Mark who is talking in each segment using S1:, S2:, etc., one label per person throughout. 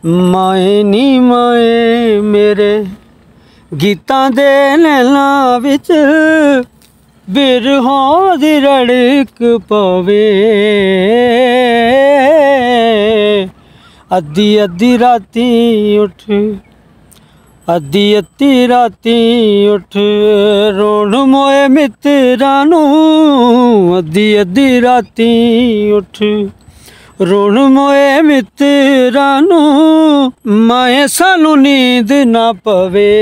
S1: माए नी माए मेरे गीतां दे लैलां विच बिरहों दी रड़क पवे। अद्धी अद्धी राती उठ अद्धी अद्धी राती उठ रोण मोए मित्रां नूं। अद्धी अद्धी राती उठ रोण मोए मित्रां नूं। माए सानू नींद ना पवे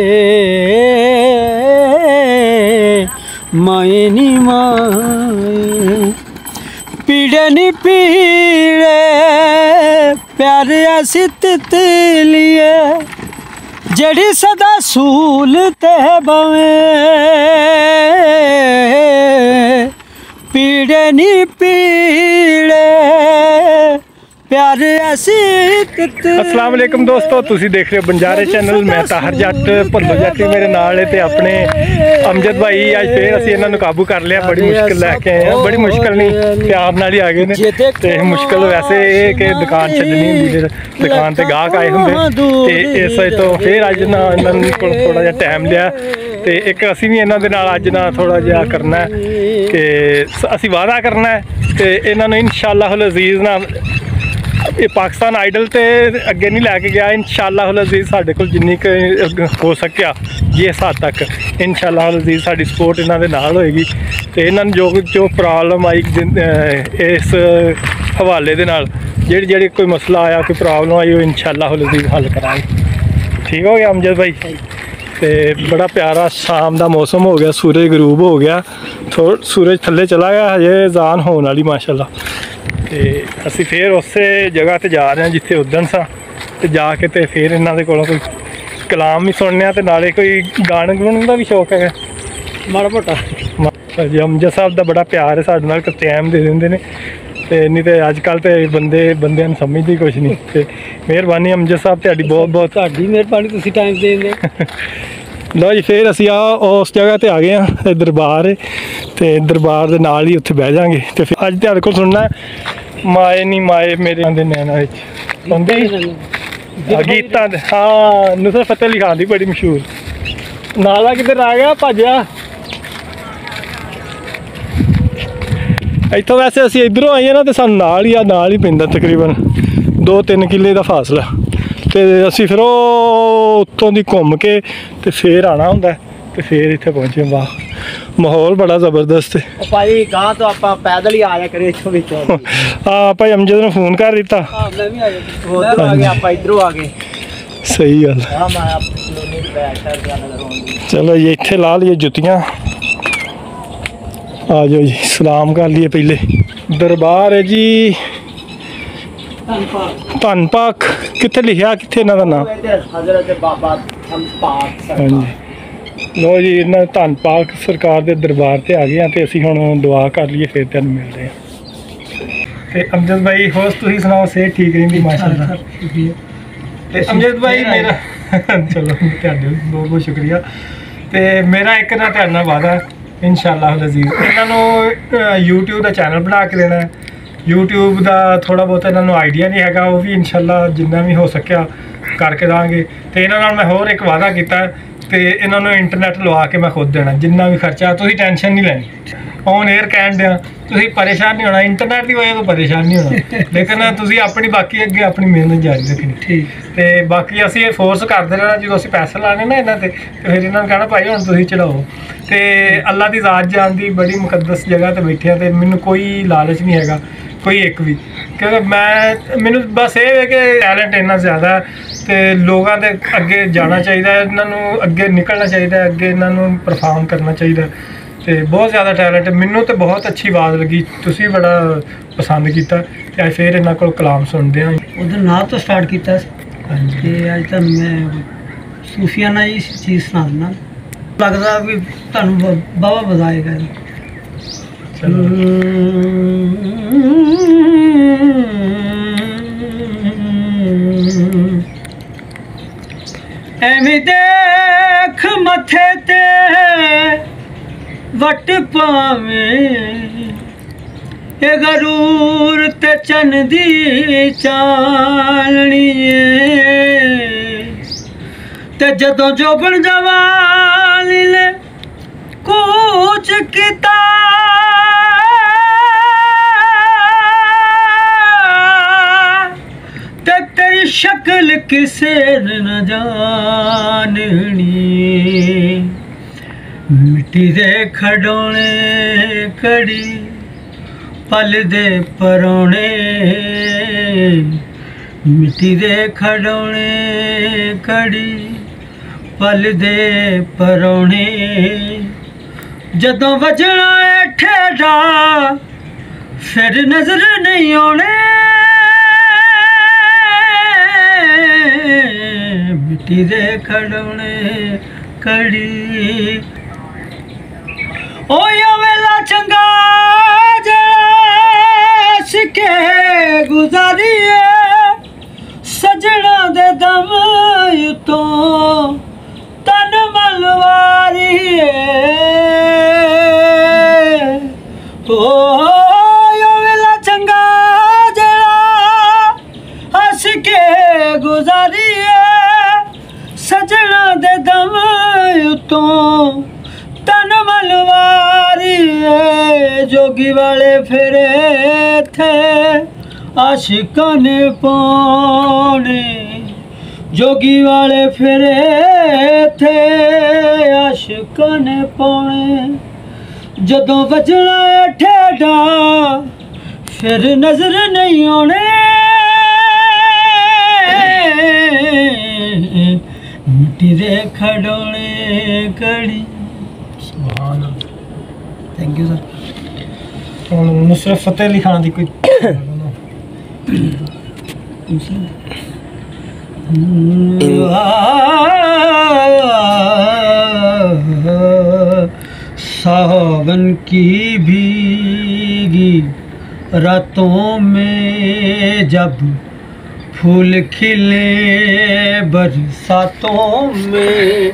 S1: माए नी माए। पीड़े नी पीड़े प्यारे ऐसी तितलिए जड़ी सदा सूल ते बवे। पीड़े नी पीड़े प्यारे ऐसी तितलिए।
S2: अस्सलाम वालेकुम दोस्तों, तुसी देख रहे हो बंजारे चैनल। मैं ताहर जट भल्लो जट मेरे नाल है ते अपने अमजद भाई अज फिर असीं इन्हां नूं काबू कर लिया। बड़ी मुश्किल लैके आए हैं, बड़ी मुश्किल नहीं प्यार नाल ही आ गए ने। ते मुश्किल वैसे ये कि दुकान छड्डनी हुंदी, फिर दुकान ते गाहक आए हुंदे ते इस वजह तो फिर अज ना इन्हां कोल थोड़ा जिहा टाइम लिया ते एक असीं भी इन्हां दे नाल अज ना थोड़ा जिहा करना है कि असीं वादा करना है ते इन्हां नूं इंशाअल्लाह अज़ीज़ ना ये पाकिस्तान आइडल तो अगे नहीं लैके गया। इंशाअल्लाह अज़ीज़ साढ़े कोल जिन्नी हो सकिया जिस हद तक इंशाअल्लाह अज़ीज़ साड़ी सपोर्ट इन्हां दे नाल होएगी ते इन्हां जो जो प्रॉब्लम आई इस हवाले दे नाल जेड़ी जेड़ी कोई मसला आया कोई प्रॉब्लम आई वो इंशाअल्लाह अज़ीज़ हल करांगे। ठीक हो गया अमजद भाई? तो बड़ा प्यारा शाम का मौसम हो गया, सूरज गरूब हो गया, थोड़ा सूरज थल्ले चला गया, हजे जान होने वाली माशाअल्लाह। तो असी फिर उस जगह ते जा रहे हैं जिथे उदन सा ते जाके ते फिर इन्हों को कोई कलाम भी सुनने ते नाले कोई गाने गुने का भी शौक है माड़ा मोटा। जी अमजद साहब का बड़ा प्यार है साडे नाल, टाइम दे देंदे ने ते नहीं तो अजकल तो बंदे बंदे समझते कुछ नहीं। तो मेहरबानी अमजद साहब तुहाडी बहुत बहुत।
S1: तुहाडी मेहरबानी, तुसीं टाइम देंदे।
S2: लो जी फिर असी उस जगह ते आ गए हैं, दरबार है तो दरबार के नाल ही उत्थे बह जाएंगे। तो फिर अज तुहाडे कोल सुनना माए नी माए मेरे दे नैना गीतां। हाँ नुसरत फतेह अली खान दी बड़ी मशहूर। नाला किधर आ गया भज्या इतों। वैसे असी इधरों आइए ना तो सानू नाल ही पैंदा तकरीबन 2-3 किले का फासला। तो असी फिर उत्तों दी घूम के तो फिर आना हुंदा तो फिर इत्थे पहुंचे। वाह माहौल बड़ा जबरदस्त है
S1: भाई। गां तो आप पैदल ही आया करे इथों विच।
S2: हाँ भाई अमजद ने फोन कर दिता।
S1: हां मैं भी आ गया, आप इधरों आ गए।
S2: सही गल।
S1: हां मैं आप कॉलोनी दे बैक साइड पे आना रहूंगी।
S2: चलो ये इत्थे ला लिए जुतियां। आ जाओ जी सलाम कर लिए पहले। दरबार है जी धन पाक। कितने लिखा कितने इन्हों का नाम?
S1: हज़रत बाबा धन पाक।
S2: हाँ जी लो जी इन्होंने धन पाक सरकार के दरबार से आ गए हैं तो असी हुण दुआ कर लीए फिर तुहानूं मिलते हैं। तो अमजद भाई होर तुसीं सुनाओ, सेहत ठीक रहिंदी? माशाअल्लाह। तो अमजद भाई मेरा चलो तुहाडे बहुत बहुत शुक्रिया। तो मेरा एक ना तुहाडे नाल वादा इंशाअल्लाह अज़ीज़ इन्हों यूट्यूब का चैनल बना के देना है। यूट्यूब का थोड़ा बहुत इन्हों आइडिया नहीं है, वो भी इंशाअल्लाह जिन्ना भी हो सकिया करके देंगे। तो इन्होंने मैं होर एक वादा किया तो इन्होंने इंटरनेट लवा के मैं खुद देना, जिन्ना भी खर्चा तुसीं टेंशन नहीं लैनी। ऑन एयर कहन दिया तुसीं परेशान नहीं होना, इंटरनेट की वजह तो परेशान नहीं होना, लेकिन तुसीं अपनी बाकी अगे अपनी मेहनत जारी रखनी। ठीक तो बाकी असीं ये फोर्स करते रहना जो असीं पैसे लाने ना इन्हां ते फिर इन्होंने कहना भाई हुण तुसीं चढ़ाओ। तो अल्लाह की ज़ात जान की बड़ी मुकद्दस जगह पर बैठे हैं तो मैनूं कोई लालच नहीं है कोई एक भी, क्योंकि मैनूं बस ये है कि टैलेंट इन्ना ज़्यादा है तो लोगों के अगे जाना चाहिए, इन्हों अगे निकलना चाहिए, अगे इन्हों परफॉर्म करना चाहिए। तो बहुत ज़्यादा टैलेंट है। मैनूं तो बहुत अच्छी आवाज़ लगी, तुसीं बड़ा पसंद किया। तो अज फिर इन्हों को कलाम सुनते हैं।
S1: उधर नाल तो स्टार्ट किया अज तक मैं सूफियाना ही चीज़ सुना देना, लगता भी तुहानूं बाबा बधाएगा। एवें देख मथे ते वट पावें ਇਹ ਗਰੂਰ ਤੇ ਚੰਨ ਦੀ ਚਾਨਣੀ ਤੇ ਜਦੋਂ ਜੋਬਨ ਜਵਾਨੀ ਨੇ ਕੂਚ ਕੀਤਾ ਤੇ ਤੇਰੀ ਸ਼ਕਲ ਕਿਸੇ ਨੇ ਨਾ ਜਾਣਨੀ ਮਿੱਟੀ ਦੇ ਖਡੋਣੇ ਕੜੀ ਪਲ ਦੇ ਪਰੋਣੇ ਮਿੱਟੀ ਦੇ ਖਡੋਣੇ ਕੜੀ ਪਲ ਦੇ ਪਰੋਣੇ ਜਦੋਂ ਵਜਣਾ ਏ ਠੇਡਾ ਫਿਰ ਨਜ਼ਰ ਨਹੀਂ ਆਉਣੇ ਮਿੱਟੀ ਦੇ ਖਡੋਣੇ ਕੜੀ ਓਏ ਵੇਲਾ ਚੰਗਾ ਜਿਹੜਾ ਸਿੱਕੇ ਗੁਜ਼ਾਰੀਏ ਸਜਣਾ ਦੇ ਦਮ ਉਤੋਂ ਤਨ ਮਲਵਾਰੀਏ ਓਏ ਵੇਲਾ ਚੰਗਾ ਜਿਹੜਾ ਹੱਸ ਕੇ ਗੁਜ਼ਾਰੀਏ ਸਜਣਾ ਦੇ ਦਮ ਉਤੋਂ ਤਨ ਮਲਵਾਰੀਏ ਜੋਗੀ ਵਾਲੇ ਫਿਰੇ ਥੇ ਆਸ਼ਿਕਾਂ ਨੇ ਪਾਉਣੇ ਜੋਗੀ ਵਾਲੇ ਫਿਰੇ ਥੇ ਆਸ਼ਿਕਾਂ ਨੇ ਪਾਉਣੇ ਜਦੋਂ ਵਜਣਾ ਠੇਡਾ ਫਿਰ ਨਜ਼ਰ ਨਹੀਂ ਆਉਣੇ ਮਿੱਟੀ ਦੇ ਖਡੋਣੇ ਕੜੀ ਸੁਭਾਨ ਥੈਂਕ ਯੂ ਸਰ
S2: ਹੁਣ ਨੁਸਰਤ ਫਤਿਹ ਅਲੀ ਖਾਨ ਦੀ ਕੋਈ सावन की भीगी रातों में जब फूल खिले बरसातों में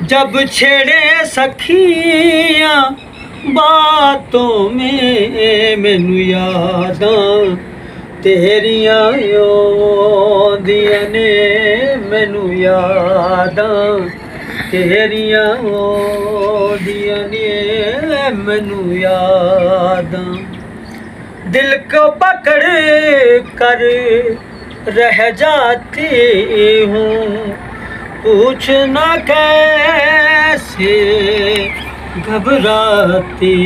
S2: जब छेड़े सखियाँ बातों में मैनू यादां तेरियां आउंदियां ने मैनू यादां तेरियां आउंदियां ने मैनू यादां दिल को पकड़ कर रह जाती हूँ पूछना कैसे घबराती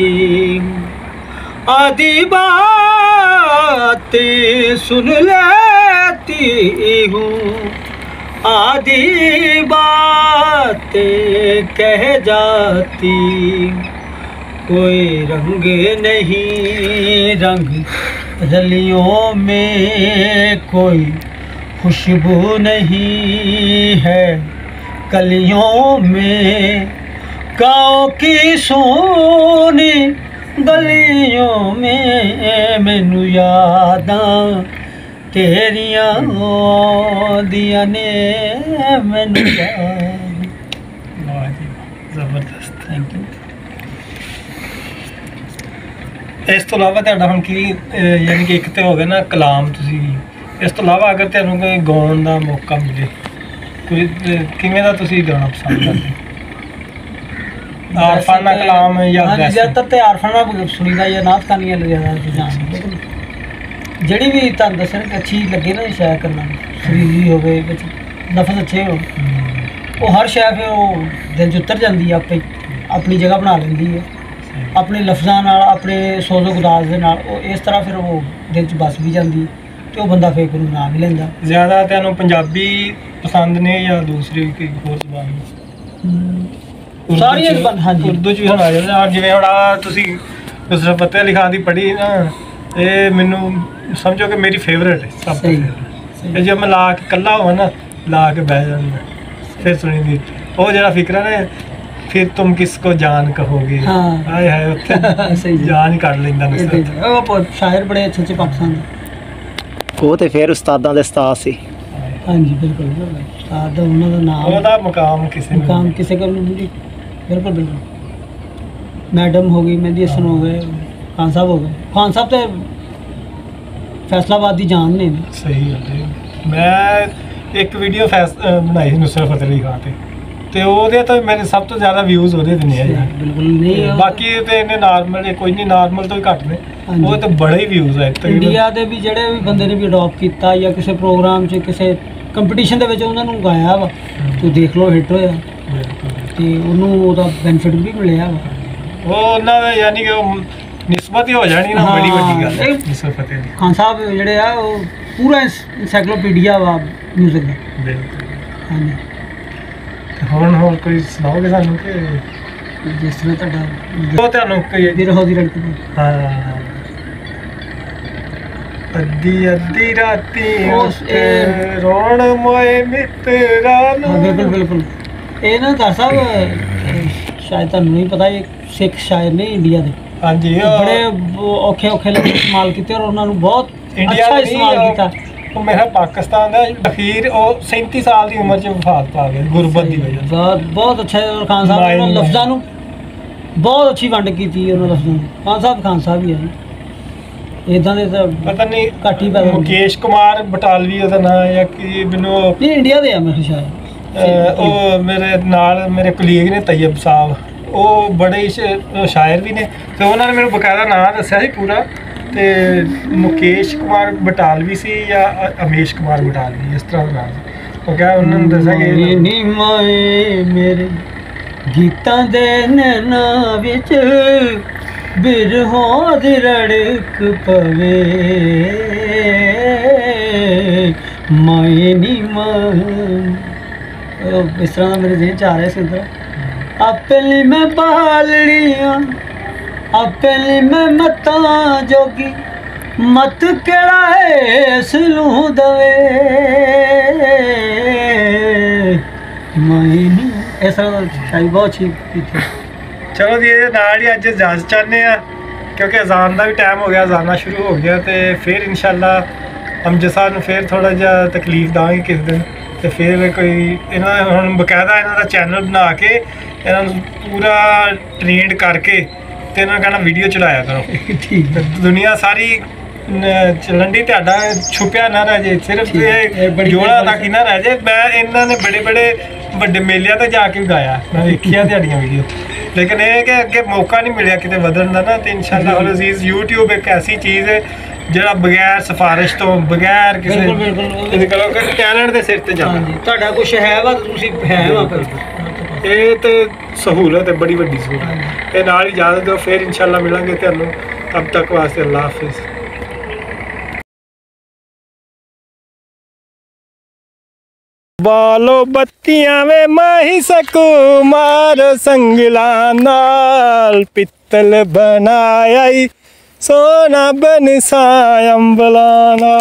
S2: आधी बातें सुन लेती हूँ आधी बातें कह जाती कोई रंग नहीं रंग रलियों में कोई खुशबू नहीं है कलियों में गाँव की सोनी गलियों में मैनू यादां तेरियां आउंदियां ने मैनू याद जबरदस्त थैंक यू इस तो इलावा ਤੁਹਾਡਾ ਹੁਣ ਕੀ ਯਾਨੀ ਕਿ ਇੱਕ ਤੇ ਹੋ ਗਿਆ ਨਾ ਕਲਾਮ ਤੁਸੀਂ ਇਸ ਤੋਂ ਇਲਾਵਾ ਅਗਰ ਤੁਹਾਨੂੰ ਕੋਈ ਗਾਉਣ ਦਾ ਮੌਕਾ ਮਿਲੇ ਕੋਈ ਕਿਵੇਂ ਦਾ ਤੁਸੀਂ ਗਾਣਾ ਪਸੰਦ ਕਰਦੇ आरफाना कलाम या ज़्यादातर तो आरफाना सुनीदा या नाथ कहानियां ज़्यादा जड़ी भी तुम दस अच्छी लगे ना शायर करना सुरीली हो लफज अच्छे हो वो हर शायर फिर वो दिल च उतर जाती है आपे अपनी जगह बना लेंदी है अपने लफ्ज़ों नाल अपने सोज़ो गुदाज दे नाल इस तरह फिर वो दिल च बस भी जाती तो वो बंदा फिर गुरु बना भी लेंदा ज़्यादा तुहानूं पंजाबी पसंद ने या दूसरी कोई होर ज़बान ਸਾਰੀਆਂ ਜ਼ਬਾਨ ਹਾਂਜੀ ਉਰਦੂ ਚ ਵੀ ਹੁਣ ਆ ਜਾਂਦਾ ਜਿਵੇਂ ਹੁਣ ਆ ਤੁਸੀਂ ਨੁਸਰਤ ਫਤਿਹ ਅਲੀ ਖਾਨ ਦੀ ਪੜ੍ਹੀ ਨਾ ਇਹ ਮੈਨੂੰ ਸਮਝੋ ਕਿ ਮੇਰੀ ਫੇਵਰੇਟ ਹੈ ਸਭ ਤੋਂ ਤੇ ਜੇ ਮੈਂ ਲਾ ਕੇ ਇਕੱਲਾ ਹੋਵਾਂ ਨਾ ਲਾ ਕੇ ਬਹਿ ਜਾਂਦਾ ਫਿਰ ਸੁਣੀ ਦੀ ਉਹ ਜਿਹੜਾ ਫਿਕਰ ਹੈ ਨਾ ਫਿਰ ਤੁਮ ਕਿਸ ਕੋ ਜਾਨ ਕਹੋਗੇ ਹਾਏ ਹਾਏ ਉੱਥੇ ਸਹੀ ਜਾਨ ਹੀ ਕੱਢ ਲੈਂਦਾ ਨੁਸਰਤ ਉਹ ਸ਼ਾਇਰ ਬੜੇ ਅੱਛੇ ਅੱਛੇ ਪਾਕਿਸਤਾਨ ਦੇ ਉਹ ਤੇ ਫਿਰ ਉਸਤਾਦਾਂ ਦੇ ਉਸਤਾਦ ਸੀ ਹਾਂਜੀ ਬਿਲਕੁਲ ਉਸਤਾਦ ਦਾ ਉਹਨਾਂ ਦਾ ਨਾਮ ਉਹਦਾ ਮੁਕਾਮ ਕਿਸੇ ਕੋਲ ਨਹੀਂ बिल्कुल बिल्कुल मैडम हो गई मेहदी हसन हो गए
S1: ਖਾਨ ਸਾਹਿਬ ਹੋ ਗਏ। ਖਾਨ ਸਾਹਿਬ ਤੇ ਫੈਸਲਾਬਾਦ ਦੀ ਜਾਨ ਨੇ।
S2: ਸਹੀ ਗੱਲ ਹੈ। ਮੈਂ ਇੱਕ ਵੀਡੀਓ ਬਣਾਈ ਸੀ ਨੁਸਰਤ ਫਤਿਹ ਅਲੀ ਖਾਨ ਤੇ ਉਹਦੇ ਤਾਂ ਮੇਰੇ ਸਭ ਤੋਂ ਜ਼ਿਆਦਾ ਵਿਊਜ਼ ਉਹਦੇ ਤੇ ਨੇ ਯਾਰ।
S1: ਬਿਲਕੁਲ ਨਹੀਂ,
S2: ਬਾਕੀ ਤੇ ਇਹਨੇ ਨਾਰਮਲ ਕੋਈ ਨਹੀਂ, ਨਾਰਮਲ ਤੋਂ ਵੀ ਘੱਟ ਨੇ, ਉਹ ਤਾਂ ਬੜੇ ਹੀ ਵਿਊਜ਼ ਆਏ।
S1: ਇੰਡੀਆ ਦੇ ਵੀ ਜਿਹੜੇ ਵੀ ਬੰਦੇ ਨੇ ਵੀ ਅਡਾਪਟ ਕੀਤਾ ਜਾਂ ਕਿਸੇ ਪ੍ਰੋਗਰਾਮ 'ਚ ਕਿਸੇ ਕੰਪੀਟੀਸ਼ਨ ਦੇ ਵਿੱਚ ਉਹਨਾਂ ਨੂੰ ਗਾਇਆ ਵਾ, ਤੂੰ ਦੇਖ ਲਓ ਹਿੱਟ ਹੋਇਆ ਤੇ ਉਹਨੂੰ ਉਹਦਾ ਬੈਨੀਫਿਟ ਵੀ ਮਿਲਿਆ ਵਾ।
S2: ਉਹ ਉਹਨਾਂ ਦਾ ਯਾਨੀ ਕਿ ਉਹ ਨਿਸਬਤ ਹੀ ਹੋ ਜਾਣੀ ਨਾ, ਬੜੀ ਵੱਡੀ ਗੱਲ ਹੈ। ਨੁਸਰਤ ਫਤਿਹ ਅਲੀ
S1: ਖਾਨ ਸਾਹਿਬ ਜਿਹੜੇ ਆ ਉਹ ਪੂਰਾ ਐਨਸਾਈਕਲੋਪੀਡੀਆ ਵਾ ਮਿਊਜ਼ਿਕ ਦਾ।
S2: ਬਿਲਕੁਲ।
S1: ਹਾਂਜੀ,
S2: ਹੁਣ ਕੋਈ ਸੁਣਾਓਗੇ ਸਾਨੂੰ ਕਿ
S1: ਜਿਸ ਤਰ੍ਹਾਂ ਤੁਹਾਡਾ
S2: ਉਹ ਤੁਹਾਨੂੰ ਕੋਈ
S1: ਬਿਰਹੋ ਦੀ ਰੜਕ
S2: ਹਾਂ ਅੱਧੀ ਅੱਧੀ ਰਾਤੀ ਰੋਣ ਮੋਏ ਮਿੱਤਰਾਂ ਨੂੰ।
S1: ਬਿਲਕੁਲ ਬਿਲਕੁਲ। ਇਹ ਨਾ ਦਰ ਸਾਹਿਬ ਸ਼ਾਇਦ ਤੁਹਾਨੂੰ ਨਹੀਂ ਪਤਾ, ਇਹ ਸਿੱਖ ਸ਼ਾਇਰ ਨੇ ਇੰਡੀਆ ਦੇ।
S2: ਹਾਂਜੀ,
S1: ਬੜੇ ਔਖੇ ਔਖੇ ਲਫ਼ਜ਼ ਇਸਤੇਮਾਲ ਕੀਤੇ ਔਰ ਉਹਨਾਂ ਨੂੰ ਬਹੁਤ ਅੱਛਾ ਇਸਤੇਮਾਲ ਕੀਤਾ।
S2: ਉਹ ਮੇਰਾ ਪਾਕਿਸਤਾਨ ਦਾ ਅਖੀਰ ਉਹ 37 ਸਾਲ ਦੀ ਉਮਰ 'ਚ ਵਫਾਤ ਪਾ ਗਿਆ ਗੁਰਬਤ ਦੀ ਵਜ੍ਹਾ।
S1: ਬਹੁਤ ਅੱਛਾ ਖਾਨ ਸਾਹਿਬ ਨੇ ਉਹਨਾਂ ਲਫ਼ਜ਼ਾਂ ਨੂੰ ਬਹੁਤ ਅੱਛੀ ਵੰਡ ਕੀਤੀ ਉਹਨਾਂ ਲਫ਼ਜ਼ਾਂ ਨੂੰ। ਖਾਨ ਸਾਹਿਬ ਹੀ ਹੈ ਜੀ। ਇਦਾਂ ਦੇ ਤਾਂ
S2: ਪਤਾ ਨਹੀਂ
S1: ਘੱਟ ਹੀ ਪੈਦਾ।
S2: ਮੁਕੇਸ਼ ਕੁਮਾਰ ਬਟਾਲਵੀ ਉਹਦਾ ਨਾਂ ਜਾਂ ਕੀ, ਮੈਨੂੰ
S1: ਨਹੀਂ ਇੰਡੀਆ ਦੇ ਆ ਮੈਂ ਸ਼ਾਇਦ।
S2: ਉਹ ਮੇਰੇ ਨਾਲ ਮੇਰੇ ਕੁਲੀਗ ਨੇ ਤੈਯਬ ਸਾਹਿਬ, ਉਹ ਬੜੇ ਹੀ ਸ਼ਾਇਰ ਵੀ ਨੇ ਤੇ ਉਹਨਾਂ ਨੇ ਮੈਨੂੰ ਬਕਾਇਦਾ ਨਾਂ ਦੱਸਿਆ ਸੀ ਪੂਰਾ। ਤੇ ਮੁਕੇਸ਼ ਕੁਮਾਰ ਬਟਾਲਵੀ ਸੀ ਜਾਂ ਅਮੇਸ਼ ਕੁਮਾਰ ਬਟਾਲਵੀ, ਇਸ ਤਰ੍ਹਾਂ ਦਾ ਨਾਮ ਸੀ। ਉਹ ਕਿਹਾ ਉਹਨਾਂ ਨੂੰ ਦੱਸਿਆ ਕਿ
S1: ਨੀ ਮਾਏ ਮੇਰੇ ਗੀਤਾਂ ਦੇ ਨੈਣਾਂ ਵਿੱਚ ਬਿਰਹੋਂ ਦੀ ਰੜਕ ਪਵੇ, ਮਾਏ ਨੀ ਮਾਏ। ਇਸ ਤਰ੍ਹਾਂ ਦਾ ਮੇਰੇ ਜਿਹੇ 'ਚ ਆ ਰਿਹਾ ਸੀ ਉੱਧਰ। ਆਪੇ ਲਈ ਮੈਂ ਪਾਲਣੀਆਂ, ਆਪੇ ਲਈ ਮੈਂ ਮਤਾਂ ਜੋਗੀ, ਮਤ ਕਿਹੜਾ ਇਸ ਨੂੰ ਦਵੇ, ਮਾਏ ਨੀ। ਇਸ ਤਰ੍ਹਾਂ ਦਾ ਸ਼ਾਇਦ ਬਹੁਤ ਅੱਛੀ ਕੀਤੀ।
S2: ਚਲੋ ਜੀ, ਇਹਦੇ ਨਾਲ ਹੀ ਅੱਜ ਇਜਾਜ਼ਤ ਚਾਹੁੰਦੇ ਆ ਕਿਉਂਕਿ ਅਜ਼ਾਨ ਦਾ ਵੀ ਟਾਈਮ ਹੋ ਗਿਆ, ਅਜ਼ਾਨਾ ਸ਼ੁਰੂ ਹੋ ਗਿਆ। ਤੇ ਫਿਰ ਇਨਸ਼ਾਅੱਲਾ ਅਮਜਦ ਸਾਹਿਬ ਨੂੰ ਫਿਰ ਥੋੜ੍ਹਾ ਜਿਹਾ ਤਕਲੀਫ ਦਾਂਗੇ ਕਿਸੇ ਦਿਨ, ਤੇ ਫਿਰ ਕੋਈ ਇਹਨਾਂ ਦਾ ਹੁਣ ਬਕਾਇਦਾ ਇਹਨਾਂ ਦਾ ਚੈਨਲ ਬਣਾ ਕੇ ਇਹਨਾਂ ਨੂੰ ਪੂਰਾ ਟ੍ਰੇਨਡ ਕਰਕੇ ਤੇ ਇਹਨਾਂ ਨੂੰ ਕਹਿਣਾ ਵੀਡੀਓ ਚੜਾਇਆ ਕਰੋ।
S1: ਠੀਕ ਹੈ।
S2: ਦੁਨੀਆ ਸਾਰੀ ਚੱਲਣ ਦੀ, ਤੁਹਾਡਾ ਛੁਪਿਆ ਨਾ ਰਹਿ ਜੇ, ਸਿਰਫ ਇਹ ਜੋੜਾ ਤੱਕ ਹੀ ਨਾ ਰਹਿ ਜੇ। ਮੈਂ ਇਹਨਾਂ ਨੇ ਬੜੇ ਵੱਡੇ ਮੇਲਿਆਂ ਤੇ ਜਾ ਕੇ ਗਾਇਆ, ਮੈਂ ਵੇਖਿਆ ਤੁਹਾਡੀਆਂ ਵੀਡੀਓ, ਲੇਕਿਨ ਇਹ ਕਿ ਅੱਗੇ ਮੌਕਾ ਨਹੀਂ ਮਿਲਿਆ ਕਿਤੇ ਵਧਣ ਦਾ ਨਾ। ਤੇ ਇਨਸ਼ਾਅੱਲਾ ਅਲ ਅਜ਼ੀਜ਼ YouTube ਇੱਕ ਐਸੀ ਚੀਜ਼ ਹੈ ਜਿਹੜਾ ਬਗੈਰ ਸਿਫਾਰਿਸ਼ ਤੋਂ, ਬਗੈਰ ਕਿਸੇ ਟੈਲੈਂਟ ਦੇ ਸਿਰ ਤੇ ਜਾਂਦਾ।
S1: ਤੁਹਾਡਾ ਕੁਛ ਹੈ ਵਾ, ਤੁਸੀਂ ਹੈ ਵਾ।
S2: ਇਹ ਤੇ ਸਹੂਲਤ ਹੈ, ਬੜੀ ਵੱਡੀ ਸਹੂਲਤ। ਇਹ ਨਾਲ ਇਜਾਜ਼ਤ ਦਿਓ, ਫਿਰ ਇਨਸ਼ਾਅੱਲਾ ਮਿਲਾਂਗੇ ਤੁਹਾਨੂੰ। ਤਬ ਤੱਕ ਵਾਸਤੇ ਅੱਲਾਹ ਹਾਫਿਜ਼। बालो बत्तियां वे माही सकुमार संगला नाल पित्तल बनाया सोना बन सायम बलाना।